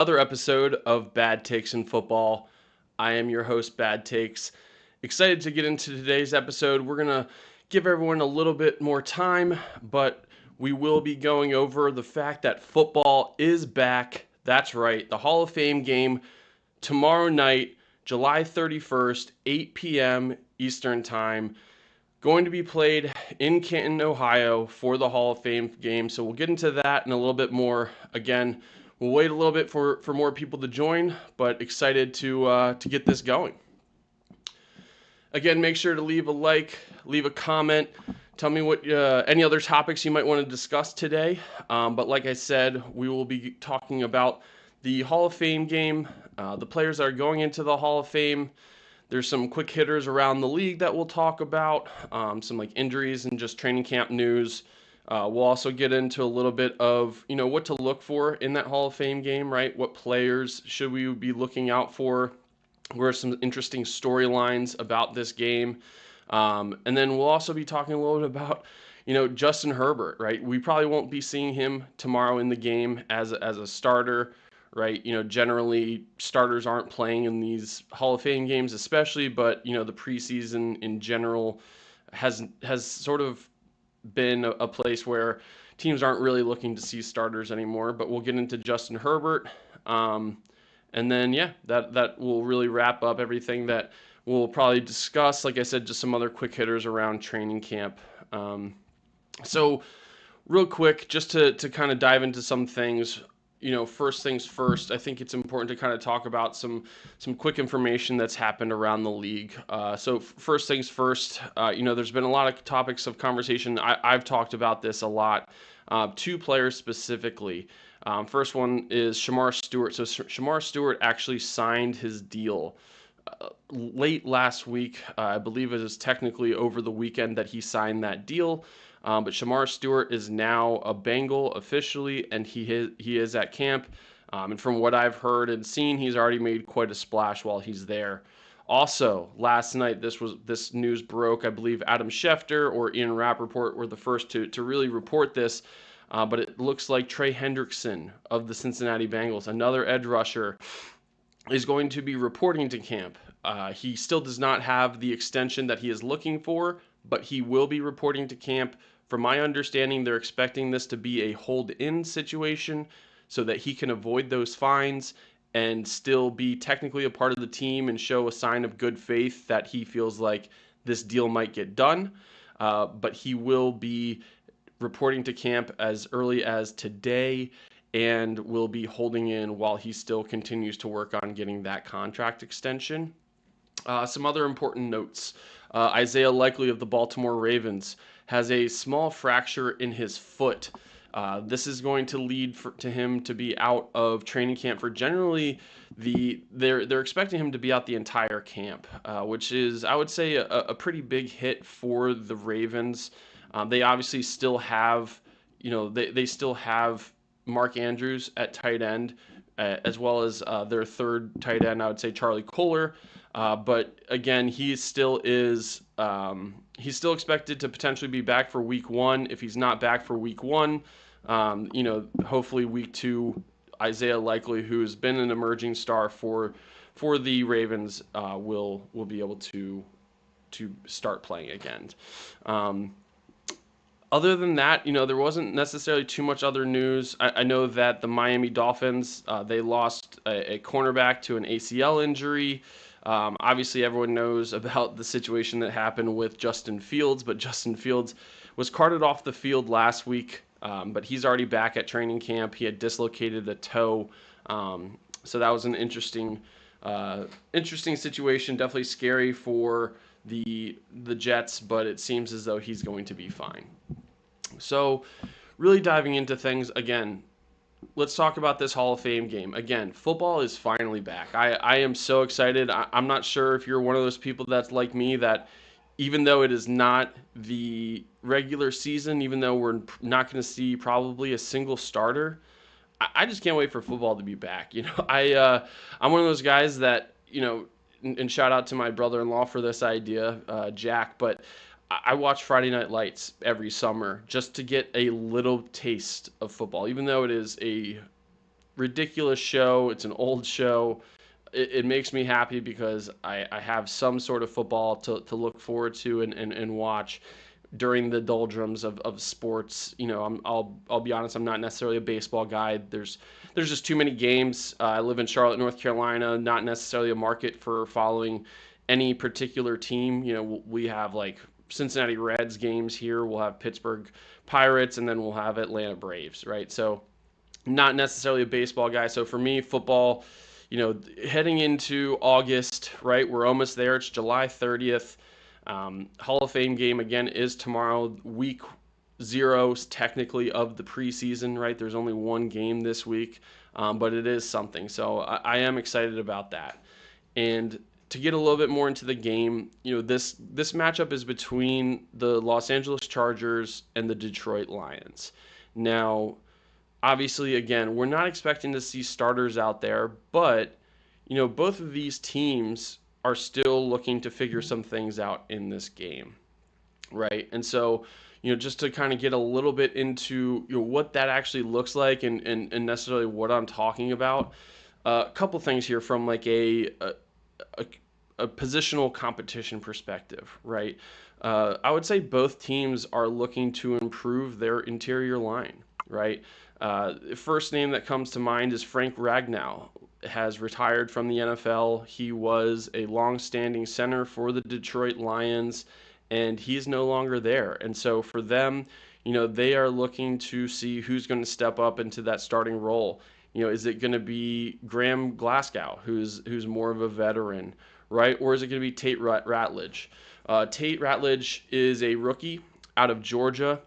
Another episode of Bad Takes in Football. I am your host, Bad Takes. Excited to get into today's episode. We're going to give everyone a little bit more time, but we will be going over the fact that football is back. That's right, the Hall of Fame game tomorrow night, July 31st, 8 p.m. Eastern Time. Going to be played in Canton, Ohio for the Hall of Fame game. So we'll get into that and a little bit more. Again, we'll wait a little bit for more people to join, but excited to get this going. Again, make sure to leave a like, leave a comment. Tell me what any other topics you might want to discuss today. But like I said, we will be talking about the Hall of Fame game, the players that are going into the Hall of Fame. There's some quick hitters around the league that we'll talk about, some like injuries and just training camp news. We'll also get into a little bit of, what to look for in that Hall of Fame game, right? What players should we be looking out for? What are some interesting storylines about this game? And then we'll also be talking a little bit about, Justin Herbert, right? We probably won't be seeing him tomorrow in the game as a starter, right? Generally starters aren't playing in these Hall of Fame games, especially, but the preseason in general has sort of been a place where teams aren't really looking to see starters anymore. But we'll get into Justin Herbert, and then that will really wrap up everything that we'll probably discuss. Like I said, just some other quick hitters around training camp. So real quick, just to kind of dive into some things. First things first, I think it's important to kind of talk about some quick information that's happened around the league. So first things first, there's been a lot of topics of conversation. I've talked about this a lot. Two players specifically. First one is Shamar Stewart. So Shamar Stewart actually signed his deal late last week. I believe it is technically over the weekend that he signed that deal. But Shamar Stewart is now a Bengal officially, and he is at camp. And from what I've heard and seen, he's already made quite a splash while he's there. Also, last night this news broke. I believe Adam Schefter or Ian Rappaport were the first to really report this. But it looks like Trey Hendrickson of the Cincinnati Bengals, another edge rusher, is going to be reporting to camp. He still does not have the extension that he is looking for, but he will be reporting to camp. From my understanding, they're expecting this to be a hold-in situation so that he can avoid those fines and still be technically a part of the team and show a sign of good faith that he feels like this deal might get done. But he will be reporting to camp as early as today and will be holding in while he still continues to work on getting that contract extension. Some other important notes. Isaiah Likely of the Baltimore Ravens has a small fracture in his foot. This is going to lead to him to be out of training camp for generally they're expecting him to be out the entire camp, which is, I would say, a pretty big hit for the Ravens. They obviously still have, they still have Mark Andrews at tight end, as well as their third tight end, I would say Charlie Kohler. But again, he's still expected to potentially be back for week one. If he's not back for week one, hopefully week two, Isaiah Likely, who's been an emerging star for the Ravens, will be able to start playing again. Other than that, there wasn't necessarily too much other news. I know that the Miami Dolphins, they lost a cornerback to an ACL injury. Obviously, everyone knows about the situation that happened with Justin Fields, but Justin Fields was carted off the field last week, but he's already back at training camp. He had dislocated a toe, so that was an interesting situation. Definitely scary for the Jets, but it seems as though he's going to be fine. So, really diving into things again. Let's talk about this Hall of Fame game. Again, football is finally back. I am so excited. I'm not sure if you're one of those people that's like me, that even though it is not the regular season, even though we're not going to see probably a single starter, I just can't wait for football to be back. I'm one of those guys that, and shout out to my brother-in-law for this idea, Jack, but I watch Friday Night Lights every summer just to get a little taste of football, even though it is a ridiculous show. It's an old show. It makes me happy because I have some sort of football to look forward to and watch during the doldrums of sports. I'll be honest, I'm not necessarily a baseball guy. There's just too many games. I live in Charlotte, North Carolina, not necessarily a market for following any particular team. We have like Cincinnati Reds games here. We'll have Pittsburgh Pirates, and then we'll have Atlanta Braves, right? So not necessarily a baseball guy. So for me, football, heading into August, right? We're almost there. It's July 30th. Hall of Fame game again is tomorrow, week 0 technically of the preseason, right? There's only one game this week, but it is something. So I am excited about that. And to get a little bit more into the game, this matchup is between the Los Angeles Chargers and the Detroit Lions. Now, obviously, again, we're not expecting to see starters out there, but both of these teams are still looking to figure some things out in this game, right? And so, just to kind of get a little bit into what that actually looks like and necessarily what I'm talking about, a couple things here from like a positional competition perspective, right? I would say both teams are looking to improve their interior line, right? The first name that comes to mind is Frank Ragnow. Has retired from the NFL. He was a long-standing center for the Detroit Lions, and he's no longer there. And so for them, they are looking to see who's going to step up into that starting role. Is it going to be Graham Glasgow, who's more of a veteran, right? Or is it going to be Tate Ratledge? Tate Ratledge is a rookie out of Georgia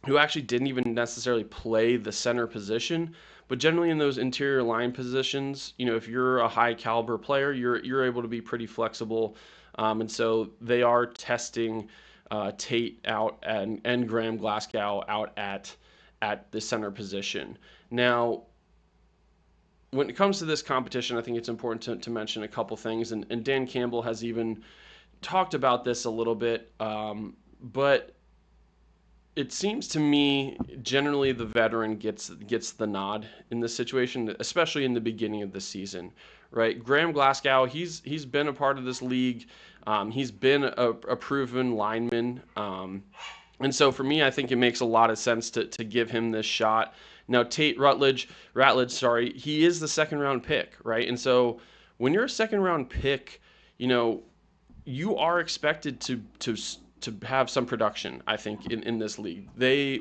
who actually didn't even necessarily play the center position. But generally in those interior line positions, if you're a high caliber player, you're able to be pretty flexible. And so they are testing Tate out and Graham Glasgow out at the center position. Now, when it comes to this competition, I think it's important to mention a couple things. And Dan Campbell has even talked about this a little bit, but it seems to me generally the veteran gets the nod in this situation, especially in the beginning of the season, right? Graham Glasgow, he's been a part of this league. He's been a proven lineman. And so for me, I think it makes a lot of sense to give him this shot. Now, Tate Ratledge, he is the second round pick, right? And so when you're a second round pick, you are expected to have some production, I think, in this league.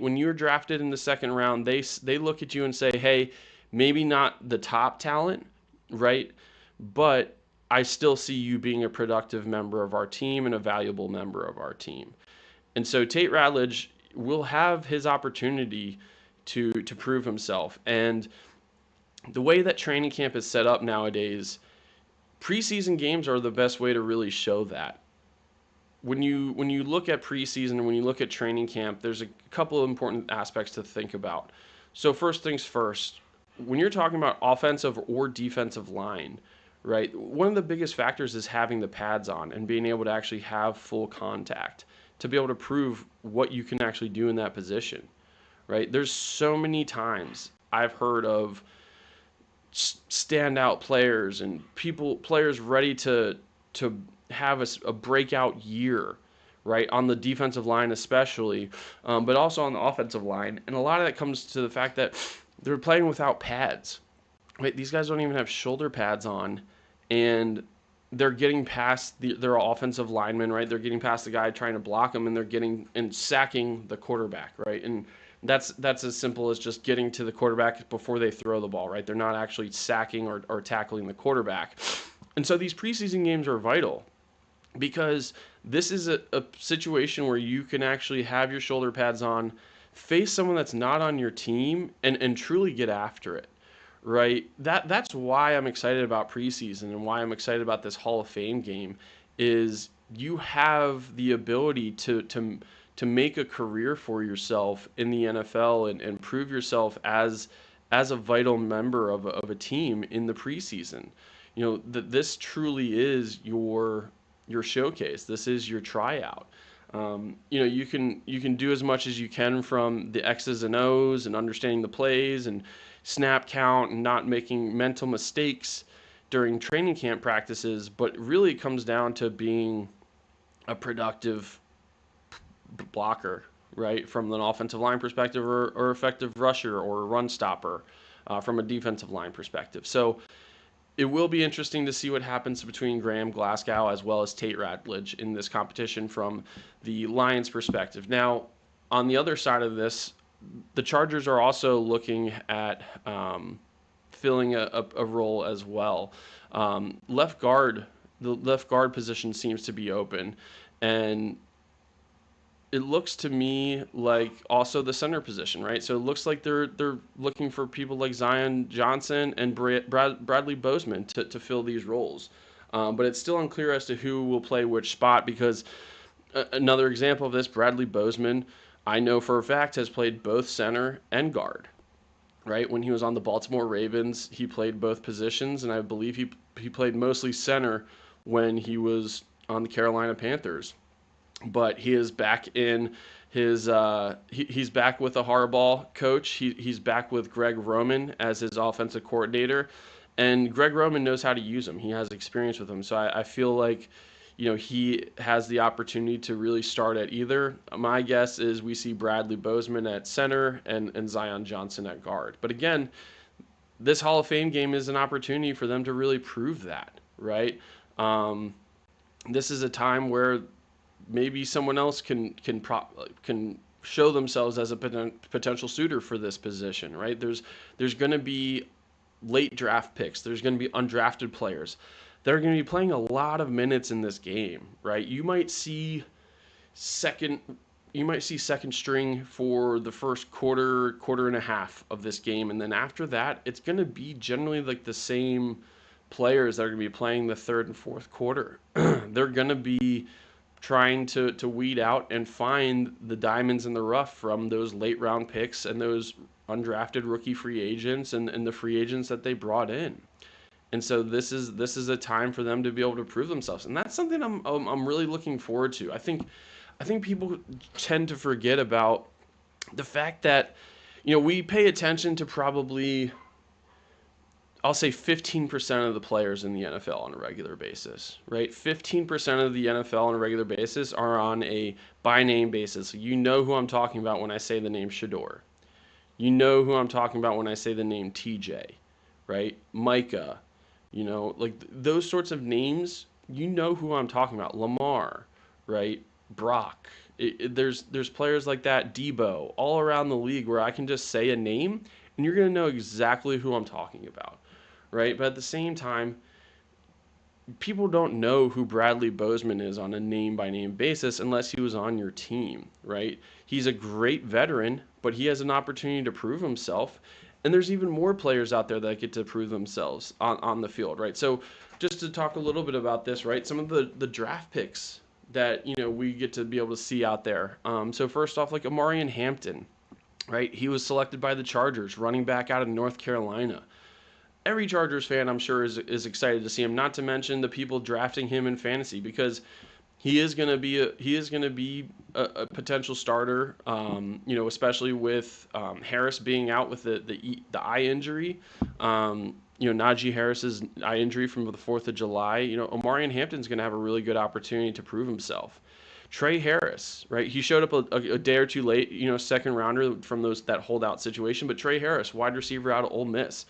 When you're drafted in the second round, they look at you and say, hey, maybe not the top talent, right? But I still see you being a productive member of our team and a valuable member of our team. And so Tate Ratledge will have his opportunity to prove himself. And the way that training camp is set up nowadays, preseason games are the best way to really show that. When you look at preseason and when you look at training camp, there's a couple of important aspects to think about. So first things first, when you're talking about offensive or defensive line, right, one of the biggest factors is having the pads on and being able to actually have full contact to be able to prove what you can actually do in that position, right? There's so many times I've heard of standout players and players ready to have a breakout year, right, on the defensive line especially, but also on the offensive line. And a lot of that comes to the fact that they're playing without pads. Right? These guys don't even have shoulder pads on, and they're getting past their offensive linemen, right? They're getting past the guy trying to block them, and they're getting and sacking the quarterback, right? And that's as simple as just getting to the quarterback before they throw the ball, right? They're not actually sacking or tackling the quarterback. And so these preseason games are vital, because this is a situation where you can actually have your shoulder pads on, face someone that's not on your team, and truly get after it, right? That's why I'm excited about preseason and why I'm excited about this Hall of Fame game is you have the ability to make a career for yourself in the NFL and prove yourself as a vital member of a team in the preseason. That this truly is your showcase. This is your tryout. You can do as much as you can from the X's and O's and understanding the plays and snap count and not making mental mistakes during training camp practices, but really it comes down to being a productive blocker, right, from an offensive line perspective, or effective rusher or run stopper from a defensive line perspective. So it will be interesting to see what happens between Graham Glasgow as well as Tate Ratledge in this competition from the Lions' perspective. Now, on the other side of this, the Chargers are also looking at filling a role as well. Left guard, the left guard position seems to be open, and it looks to me like also the center position, right? So it looks like they're looking for people like Zion Johnson and Bradley Bozeman to fill these roles. But it's still unclear as to who will play which spot because another example of this, Bradley Bozeman, I know for a fact has played both center and guard, right? When he was on the Baltimore Ravens, he played both positions, and I believe he played mostly center when he was on the Carolina Panthers. But he is back in his he's back with the Harbaugh coach. He's back with Greg Roman as his offensive coordinator, and Greg Roman knows how to use him. He has experience with him, so I feel like he has the opportunity to really start at either. My guess is we see Bradley Bozeman at center and Zion Johnson at guard. But again, this Hall of Fame game is an opportunity for them to really prove that, right? Um, this is a time where maybe someone else can show themselves as a potential suitor for this position, right? There's going to be late draft picks. There's going to be undrafted players. They're going to be playing a lot of minutes in this game, right? Second you might see second string for the first quarter and a half of this game, and then after that, it's going to be generally like the same players that are going to be playing the third and fourth quarter. They're going to be trying to weed out and find the diamonds in the rough from those late round picks and those undrafted rookie free agents and the free agents that they brought in. And so this is a time for them to be able to prove themselves, and that's something I'm really looking forward to. I think people tend to forget about the fact that we pay attention to probably, I'll say, 15% of the players in the NFL on a regular basis, right? 15% of the NFL on a regular basis are on a by name basis. You know who I'm talking about when I say the name Shador. You know who I'm talking about when I say the name TJ, right? Micah, like those sorts of names, you know who I'm talking about. Lamar, right? Brock. There's players like that, Debo, all around the league where I can just say a name and you're going to know exactly who I'm talking about, right? But at the same time, people don't know who Bradley Bozeman is on a name by name basis unless he was on your team, right? He's a great veteran, but he has an opportunity to prove himself. And there's even more players out there that get to prove themselves on the field, right? So just to talk a little bit about this, right? Some of the draft picks that, we get to be able to see out there. So first off, like Amarian Hampton, right? He was selected by the Chargers, running back out of North Carolina. Every Chargers fan, I'm sure, is excited to see him. Not to mention the people drafting him in fantasy, because he is going to be a potential starter. Especially with Harris being out with the eye injury. Najee Harris's eye injury from the 4th of July. Omarion Hampton's going to have a really good opportunity to prove himself. Trey Harris, right? He showed up a day or two late, second rounder from that holdout situation. But Trey Harris, wide receiver out of Ole Miss,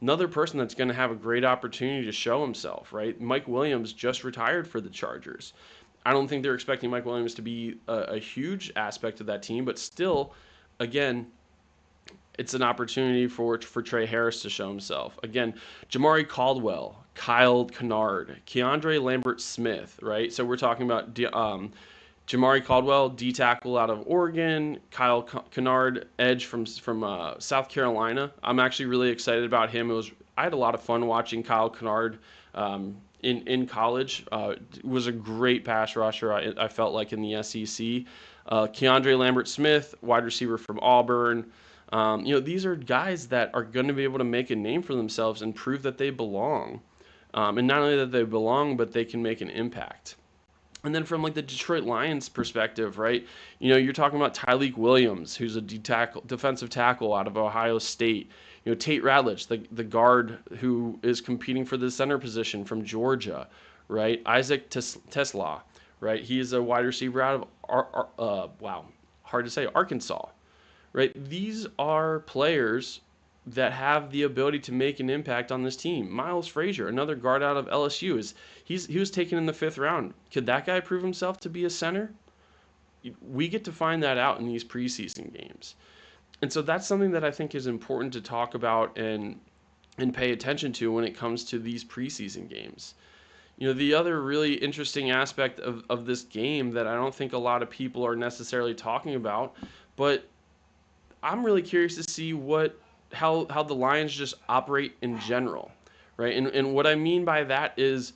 another person that's going to have a great opportunity to show himself, right? Mike Williams just retired for the Chargers. I don't think they're expecting Mike Williams to be a huge aspect of that team, but still, again, it's an opportunity for Trey Harris to show himself. Again, Jamari Caldwell, Kyle Kennard, Keandre Lambert-Smith, right? So we're talking about Jamari Caldwell, D tackle out of Oregon, Kyle Kennard, edge from South Carolina. I'm actually really excited about him. I had a lot of fun watching Kyle Kennard in college. It was a great pass rusher, I felt like, in the SEC. Keandre Lambert-Smith, wide receiver from Auburn. These are guys that are going to be able to make a name for themselves and prove that they belong. And not only that they belong, but they can make an impact. And then from like the Detroit Lions perspective, right? You're talking about Tyleik Williams, who's a defensive tackle out of Ohio State. Tate Radlich, the guard who is competing for the center position from Georgia, right? Isaac Tesla, right? He is a wide receiver out of wow, hard to say, Arkansas, right? These are players that have the ability to make an impact on this team. Miles Frazier, another guard out of LSU, he was taken in the 5th round. Could that guy prove himself to be a center? We get to find that out in these preseason games. And so that's something that I think is important to talk about and pay attention to when it comes to these preseason games. The other really interesting aspect of this game that I don't think a lot of people are necessarily talking about, but I'm really curious to see how the Lions just operate in general, right? And what I mean by that is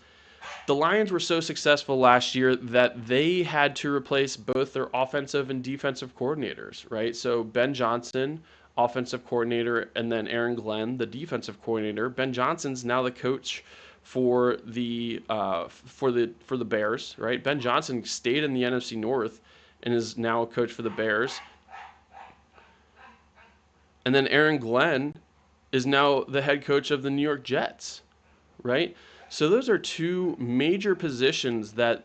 the Lions were so successful last year that they had to replace both their offensive and defensive coordinators, right? So Ben Johnson, offensive coordinator, and then Aaron Glenn, the defensive coordinator. Ben Johnson's now the coach for the Bears, right? Ben Johnson stayed in the NFC North and is now a coach for the Bears. And then Aaron Glenn is now the head coach of the New York Jets, right? So those are two major positions that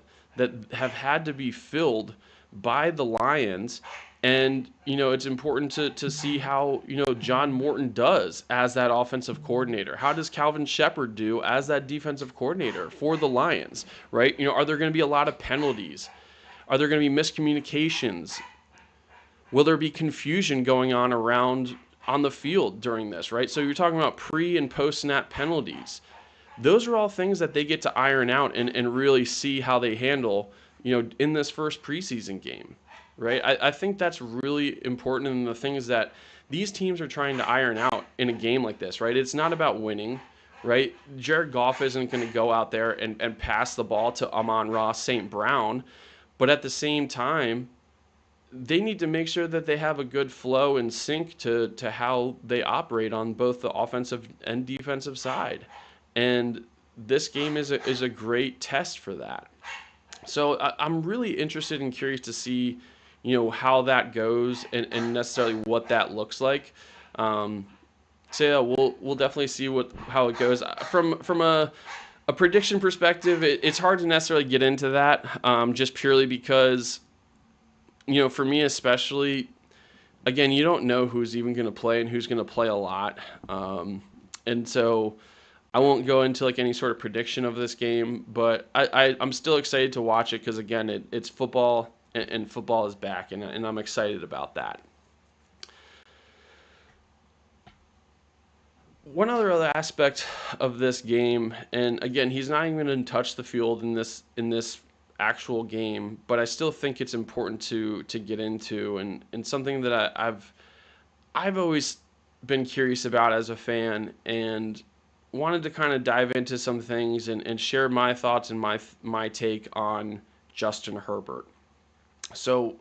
have had to be filled by the Lions. And, it's important to see how, John Morton does as that offensive coordinator. How does Calvin Shepard do as that defensive coordinator for the Lions, right? Are there going to be a lot of penalties? Are there going to be miscommunications? Will there be confusion going on the field during this, right? So you're talking about pre and post snap penalties. Those are all things that they get to iron out and really see how they handle, in this first preseason game, right? I think that's really important in the things that these teams are trying to iron out in a game like this, right? It's not about winning, right? Jared Goff isn't going to go out there and pass the ball to Amon-Ra St. Brown, but at the same time, they need to make sure that they have a good flow and sync to how they operate on both the offensive and defensive side. And this game is a great test for that. So I'm really interested and curious to see, how that goes and necessarily what that looks like. So yeah, we'll definitely see how it goes. From a prediction perspective, it's hard to necessarily get into that, just purely because, for me especially, again, you don't know who's even going to play and who's going to play a lot. And so I won't go into like any sort of prediction of this game, but I'm still excited to watch it because, again, it's football and football is back, and I'm excited about that. One other aspect of this game, and again, he's not even going to touch the field in this actual game, but I still think it's important to get into, and something that I've always been curious about as a fan, and wanted to kind of dive into some things and share my thoughts and my take on Justin Herbert. So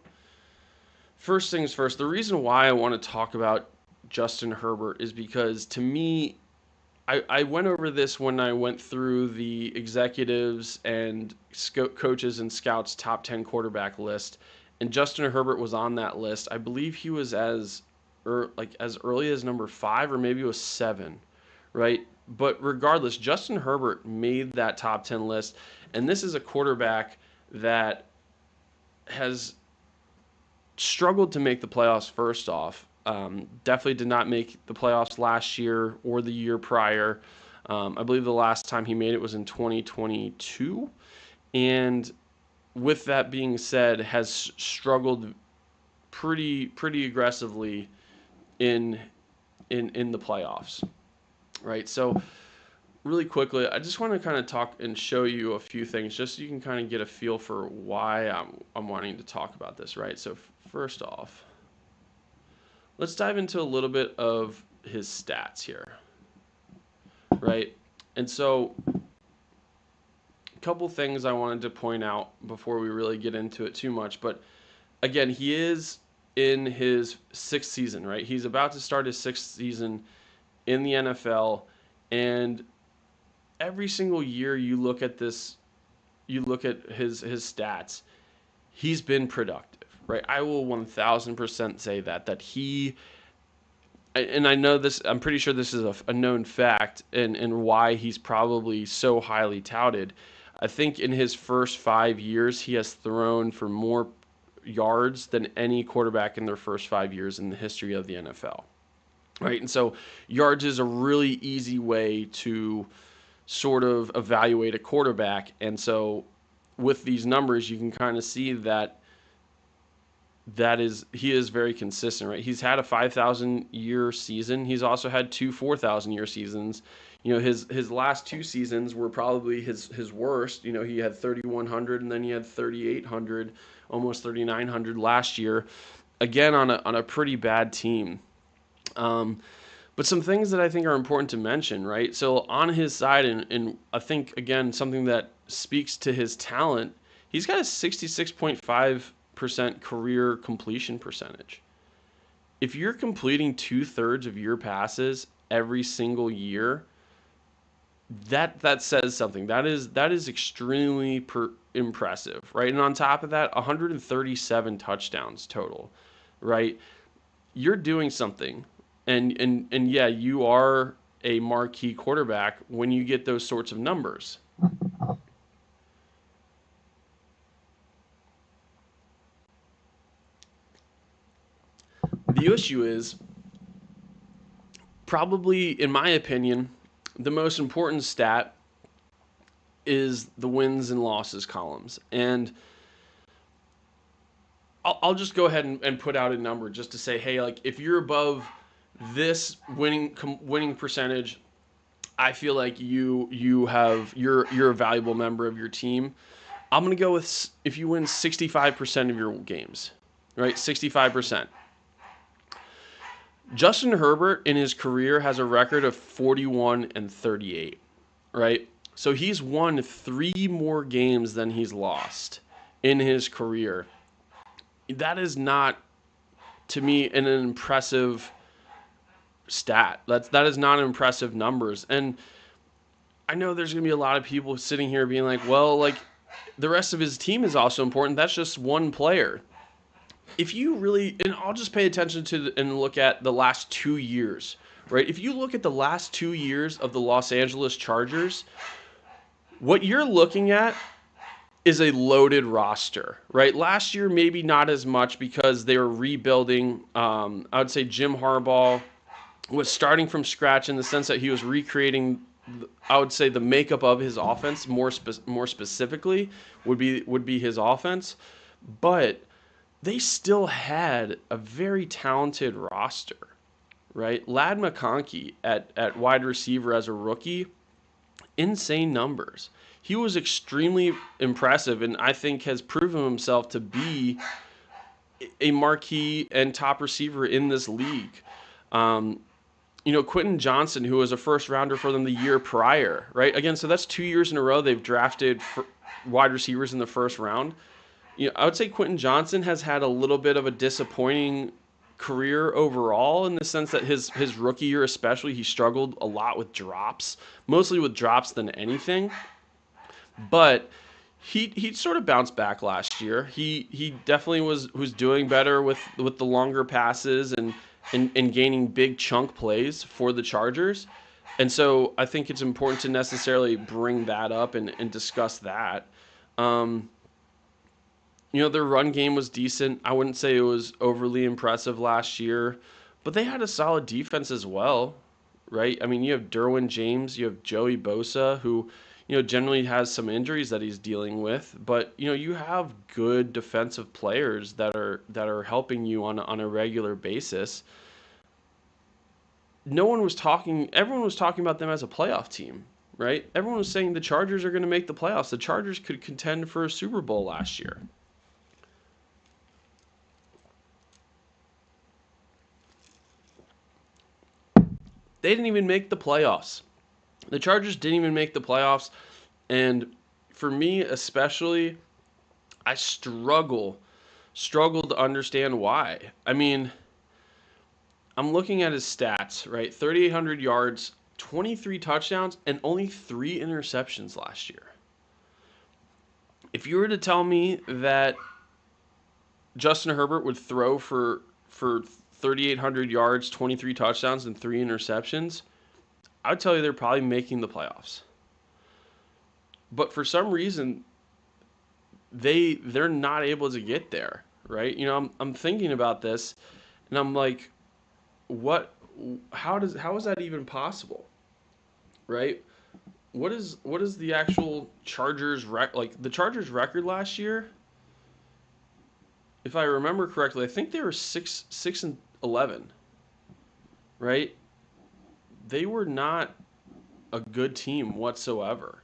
first things first, the reason why I want to talk about Justin Herbert is because, to me, I went over this when I went through the executives and coaches and scouts top 10 quarterback list, and Justin Herbert was on that list. I believe he was as early as number 5, or maybe it was 7, right? But regardless, Justin Herbert made that top 10 list, and this is a quarterback that has struggled to make the playoffs first off. Definitely did not make the playoffs last year or the year prior. I believe the last time he made it was in 2022. And with that being said, has struggled pretty aggressively in the playoffs. Right? So really quickly, I just want to kind of talk and show you a few things just so you can kind of get a feel for why I'm wanting to talk about this, right? So first off, let's dive into a little bit of his stats here, right? And so a couple things I wanted to point out before we really get into it too much. But again, he is in his 6th season, right? He's about to start his 6th season in the NFL. And every single year you look at this you look at his stats, he's been productive, right? I will 1000% say that he, and I know this, I'm pretty sure this is a known fact, and why he's probably so highly touted. I think in his first 5 years, he has thrown for more yards than any quarterback in their first 5 years in the history of the NFL, right? And so yards is a really easy way to sort of evaluate a quarterback. And so with these numbers, you can kind of see he is very consistent, right? He's had a 5,000 year season. He's also had two 4,000 year seasons. His last two seasons were probably his worst. He had 3,100 and then he had 3,800, almost 3,900 last year. Again, on a pretty bad team. But some things that I think are important to mention, right? So on his side, and I think, again, something that speaks to his talent, he's got a 66.5% career completion percentage. If you're completing 2/3 of your passes every single year, that says something. That is extremely impressive, right? And on top of that, 137 touchdowns total, right? You're doing something, and yeah, you are a marquee quarterback when you get those sorts of numbers. The issue is, probably, in my opinion, the most important stat is the wins and losses columns. And I'll just go ahead and put out a number just to say, hey, like, if you're above this winning percentage, I feel like you're a valuable member of your team. I'm gonna go with, if you win 65% of your games, right? 65%. Justin Herbert in his career has a record of 41-38, right? So he's won 3 more games than he's lost in his career. That is not, to me, an impressive stat. That is not impressive numbers. And I know there's going to be a lot of people sitting here being like, well, like, the rest of his team is also important. That's just one player. If you really, and I'll just pay attention to and look at the last 2 years, right? If you look at the last 2 years of the Los Angeles Chargers, what you're looking at is a loaded roster, right? Last year, maybe not as much because they were rebuilding. I would say Jim Harbaugh was starting from scratch in the sense that he was recreating, I would say, the makeup of his offense more specifically would be his offense. But they still had a very talented roster, right? Ladd McConkey at wide receiver as a rookie, insane numbers. He was extremely impressive, and I think has proven himself to be a marquee and top receiver in this league. Quentin Johnson, who was a first rounder for them the year prior, right? Again, so that's 2 years in a row they've drafted wide receivers in the first round. I would say Quentin Johnson has had a little bit of a disappointing career overall, in the sense that his rookie year especially, he struggled a lot with drops, mostly with drops than anything. But he sort of bounced back last year. He definitely was doing better with the longer passes and gaining big chunk plays for the Chargers. And so I think it's important to necessarily bring that up and discuss that. Their run game was decent. I wouldn't say it was overly impressive last year, but they had a solid defense as well, right? I mean, you have Derwin James, you have Joey Bosa, who, generally has some injuries that he's dealing with, but you have good defensive players that are helping you on a regular basis. Everyone was talking about them as a playoff team, right? Everyone was saying the Chargers are going to make the playoffs. The Chargers could contend for a Super Bowl last year. They didn't even make the playoffs. The Chargers didn't even make the playoffs. And for me especially, I struggle to understand why. I mean, I'm looking at his stats, right? 3,800 yards, 23 touchdowns, and only 3 interceptions last year. If you were to tell me that Justin Herbert would throw for 3,800 yards, 23 touchdowns, and 3 interceptions, I would tell you they're probably making the playoffs. But for some reason, they're not able to get there, right? I'm thinking about this, and I'm like, what? How is that even possible, right? What is the actual Chargers like the Chargers record last year? If I remember correctly, I think they were 6-11, right? They were not a good team whatsoever.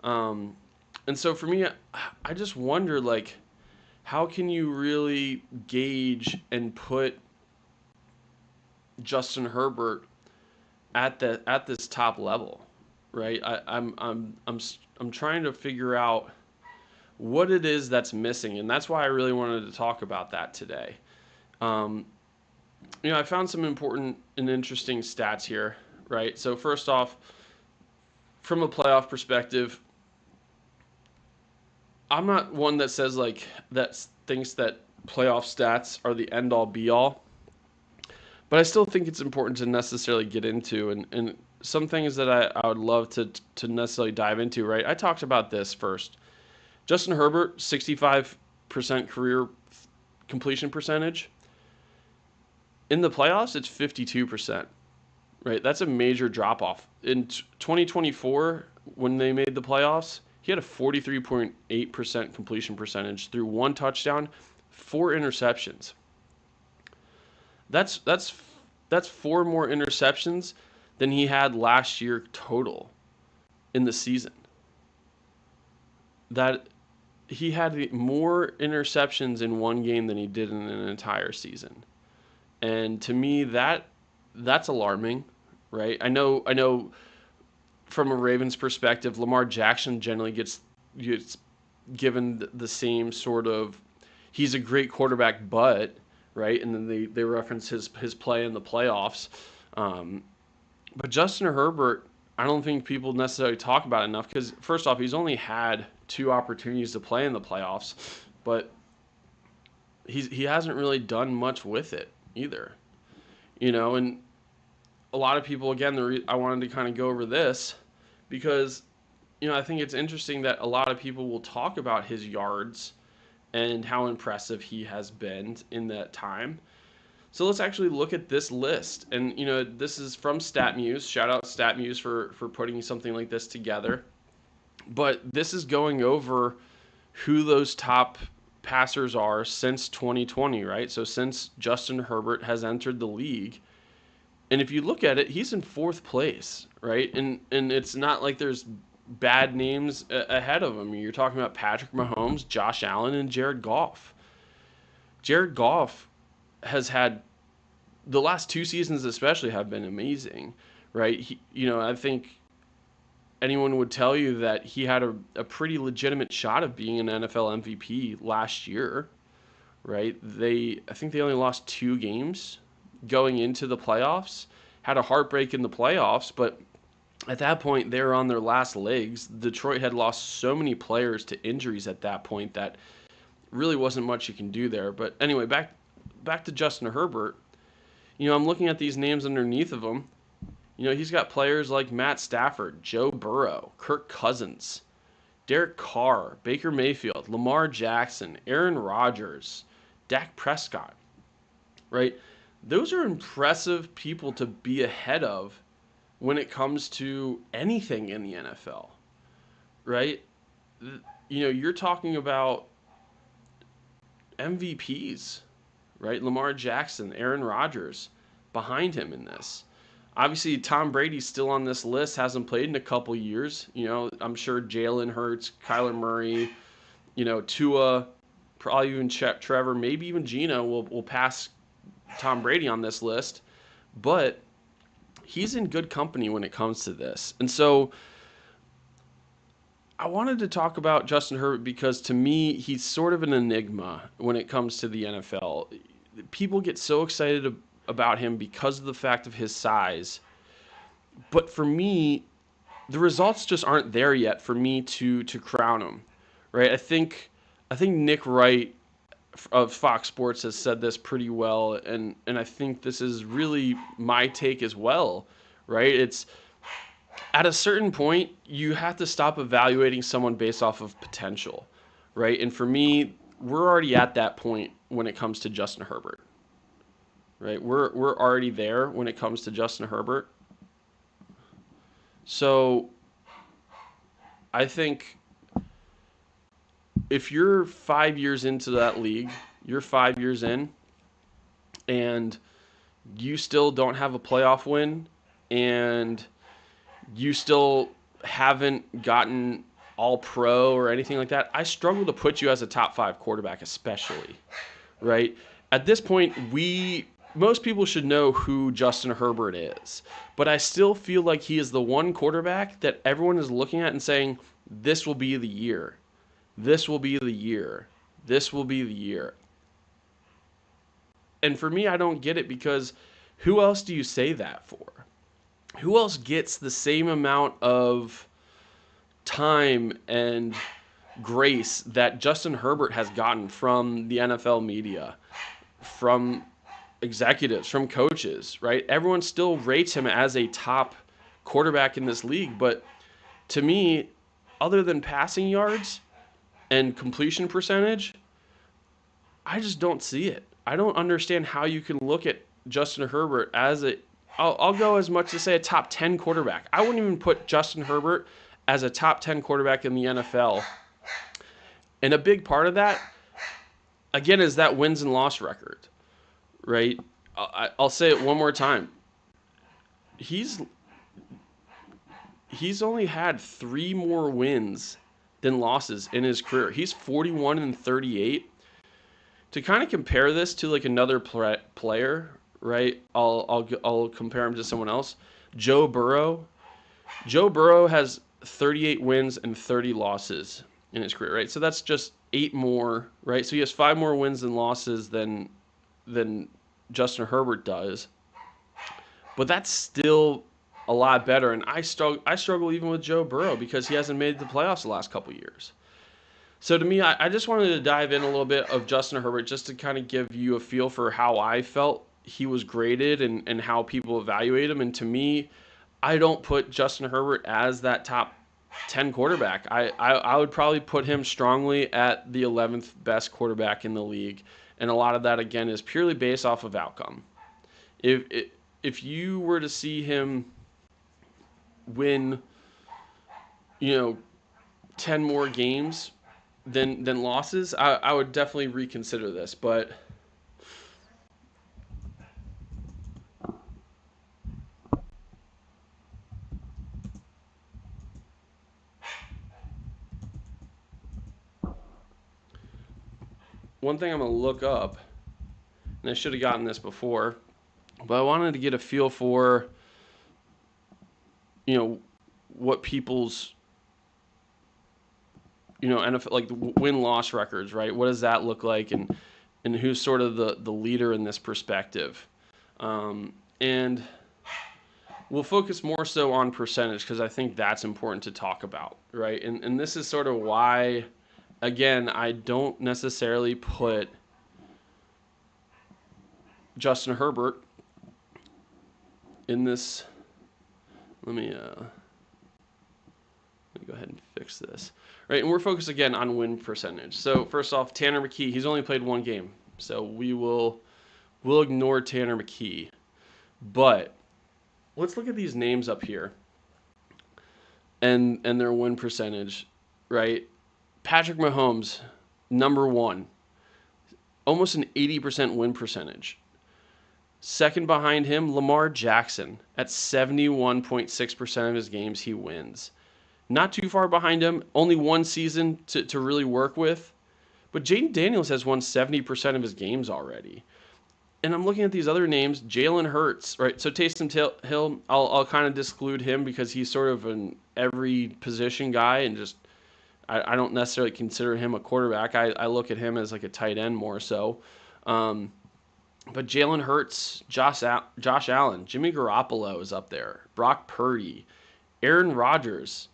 Um, and so for me, I just wonder like how can you really gauge and put Justin Herbert at this top level, right? I'm trying to figure out what it is that's missing, and that's why I really wanted to talk about that today. Um, I found some important and interesting stats here, right? So first off, from a playoff perspective, I'm not one that says like that thinks that playoff stats are the end all be all, but I still think it's important to necessarily get into and some things that I would love to necessarily dive into, right? I talked about this first. Justin Herbert, 65% career completion percentage. In the playoffs, it's 52%, right? That's a major drop off. In 2024, when they made the playoffs, he had a 43.8% completion percentage through 1 touchdown, 4 interceptions. That's that's that's 4 more interceptions than he had last year total in the season. That he had more interceptions in one game than he did in an entire season. And to me that's alarming, right? I know from a Ravens perspective, Lamar Jackson generally gets given the same sort of he's a great quarterback, but right, and then they reference his play in the playoffs. Um, but Justin Herbert, I don't think people necessarily talk about it enough because first off, he's only had 2 opportunities to play in the playoffs, but he hasn't really done much with it either. And a lot of people again, I wanted to kind of go over this because I think it's interesting that a lot of people will talk about his yards and how impressive he has been in that time. So let's actually look at this list. And this is from StatMuse. Shout out StatMuse for putting something like this together. But this is going over who those top passers are since 2020, right? So since Justin Herbert has entered the league. And if you look at it, he's in 4th place, right? And it's not like there's bad names ahead of him. You're talking about Patrick Mahomes, Josh Allen, and Jared Goff. Jared Goff has had the last 2 seasons, especially, have been amazing, right? I think anyone would tell you that he had a pretty legitimate shot of being an NFL MVP last year, right? I think they only lost 2 games going into the playoffs, had a heartbreak in the playoffs, but at that point they were on their last legs. Detroit had lost so many players to injuries at that point that really wasn't much you can do there. But anyway, back to Justin Herbert. I'm looking at these names underneath of him. He's got players like Matt Stafford, Joe Burrow, Kirk Cousins, Derek Carr, Baker Mayfield, Lamar Jackson, Aaron Rodgers, Dak Prescott, right? Those are impressive people to be ahead of when it comes to anything in the NFL, right? You're talking about MVPs, right? Lamar Jackson, Aaron Rodgers behind him in this. Obviously, Tom Brady's still on this list, hasn't played in a couple years. I'm sure Jalen Hurts, Kyler Murray, Tua, probably even Trevor, maybe even Gino will pass Tom Brady on this list. But he's in good company when it comes to this. And so I wanted to talk about Justin Herbert because to me, he's sort of an enigma when it comes to the NFL. People get so excited about him because of the fact of his size. But for me, the results just aren't there yet for me to crown him, right? I think Nick Wright of Fox Sports has said this pretty well, and I think this is really my take as well, right? It's at a certain point you have to stop evaluating someone based off of potential, right? And for me, we're already at that point when it comes to Justin Herbert, right? We're already there when it comes to Justin Herbert. So I think if you're 5 years into that league, you're 5 years in, and you still don't have a playoff win, and you still haven't gotten all pro or anything like that, I struggle to put you as a top five quarterback, especially, right? At this point, most people should know who Justin Herbert is, but I still feel like he is the one quarterback that everyone is looking at and saying, this will be the year. This will be the year. This will be the year. And for me, I don't get it because who else do you say that for? Who else gets the same amount of time and grace that Justin Herbert has gotten from the NFL media, from executives, from coaches, right? Everyone still rates him as a top quarterback in this league. But to me, other than passing yards and completion percentage, I just don't see it. I don't understand how you can look at Justin Herbert as I'll go as much to say a top 10 quarterback. I wouldn't even put Justin Herbert as a top 10 quarterback in the NFL. And a big part of that, again, is that wins and loss record, right? I'll say it one more time. He's only had 3 more wins than losses in his career. He's 41-38. To kind of compare this to like another player, right? I'll compare him to someone else. Joe Burrow. Joe Burrow has 38 wins and 30 losses in his career, right? So that's just 8 more, right? So he has 5 more wins and losses than Justin Herbert does. But that's still a lot better. And I struggle even with Joe Burrow because he hasn't made the playoffs the last couple years. So to me, I just wanted to dive in a little bit of Justin Herbert just to kind of give you a feel for how I felt he was graded and how people evaluate him. And to me, I don't put Justin Herbert as that top 10 quarterback. I would probably put him strongly at the 11th best quarterback in the league. And a lot of that, again, is purely based off of outcome. If you were to see him win, 10 more games than losses, I would definitely reconsider this. But one thing I'm going to look up, and I should have gotten this before, but I wanted to get a feel for, what people's, NFL, like the win-loss records, right? What does that look like, and who's sort of the leader in this perspective? And we'll focus more so on percentage because I think that's important to talk about, right? And this is sort of why, again, I don't necessarily put Justin Herbert in this. Let me go ahead and fix this. Right, and we're focused again on win percentage. So first off, Tanner McKee, he's only played 1 game. So we'll ignore Tanner McKee. But let's look at these names up here and their win percentage, right? Patrick Mahomes, number 1, almost an 80% win percentage. Second behind him, Lamar Jackson at 71.6% of his games he wins. Not too far behind him, only 1 season to really work with. But Jaden Daniels has won 70% of his games already. And I'm looking at these other names, Jalen Hurts, right? So Taysom Hill, I'll kind of disclude him because he's sort of an every position guy and just I don't necessarily consider him a quarterback. I look at him as like a tight end more so. But Jalen Hurts, Josh Allen, Jimmy Garoppolo is up there, Brock Purdy, Aaron Rodgers,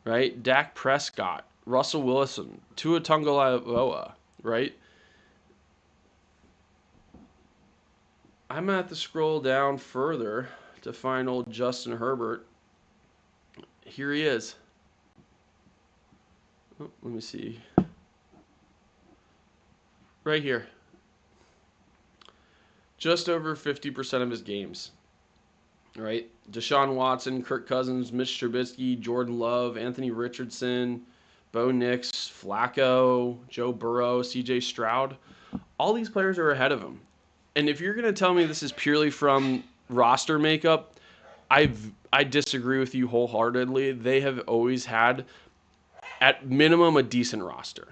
right? Dak Prescott, Russell Wilson, Tua Tagovailoa, right? I'm going to have to scroll down further to find old Justin Herbert. Here he is. Oh, let me see. Right here. Just over 50% of his games. Right? Deshaun Watson, Kirk Cousins, Mitch Trubisky, Jordan Love, Anthony Richardson, Bo Nix, Flacco, Joe Burrow, CJ Stroud. All these players are ahead of him. And if you're going to tell me this is purely from roster makeup, I disagree with you wholeheartedly. They have always had, at minimum, a decent roster.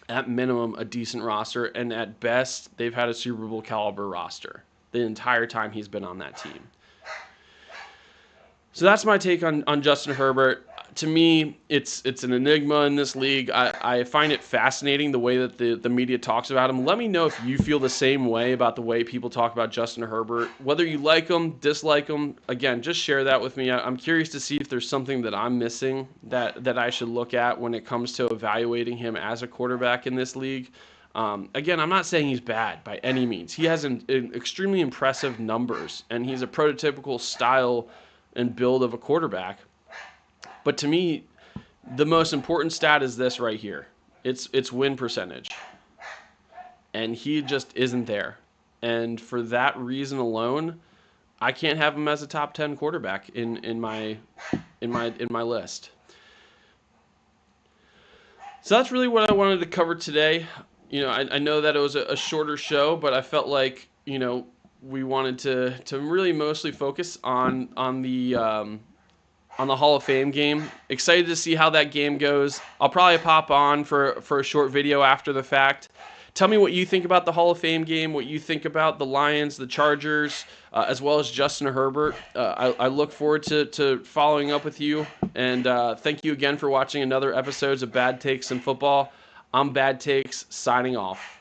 At minimum, a decent roster. And at best, they've had a Super Bowl caliber roster the entire time he's been on that team. So that's my take on Justin Herbert. To me, it's an enigma in this league. I find it fascinating the way that the media talks about him. Let me know if you feel the same way about the way people talk about Justin Herbert. Whether you like him, dislike him, again, just share that with me. I'm curious to see if there's something that I'm missing that I should look at when it comes to evaluating him as a quarterback in this league. Again, I'm not saying he's bad by any means. He has an extremely impressive numbers, and he's a prototypical style and build of a quarterback. But to me, the most important stat is this right here. It's win percentage. And he just isn't there. And for that reason alone, I can't have him as a top 10 quarterback in my list. So that's really what I wanted to cover today. I know that it was a shorter show, but I felt like, we wanted to really mostly focus on the Hall of Fame game. Excited to see how that game goes. I'll probably pop on for a short video after the fact. Tell me what you think about the Hall of Fame game, what you think about the Lions, the Chargers, as well as Justin Herbert. I look forward to following up with you. And thank you again for watching another episode of Bad Takes in Football. I'm Bad Takes, signing off.